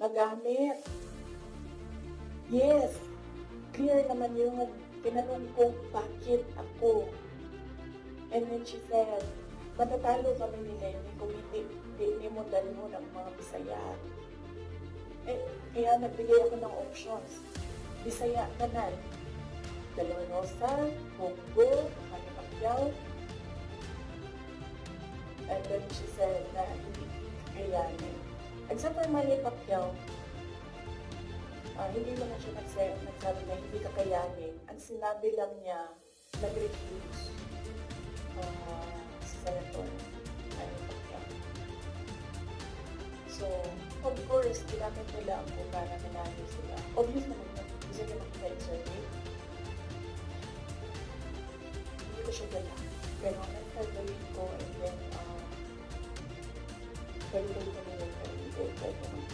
nagamit. Yes, clear naman yun. Tinanong ko, bakit ako? And then she said, matatalo kami ni Lenny kung hindi mo dalhin ng mga Bisaya. Kaya nagbigay ako ng options. Bisaya kanan. Dalawa Rosa, Bongo, Manny Pacquiao. And then she said na hindi kayanin. Except for Manny Pacquiao, hindi naman siya nagsabi na hindi kakayanin. Ang sinabi lang niya, nag-refuse si Senator Manny Pacquiao. So, of course, ginamit nila ako para manalo sila. Obvious naman na gusto niya makita yung survey. Hindi ko siya dala. Pero nag-survey ko and then, pwede ko yung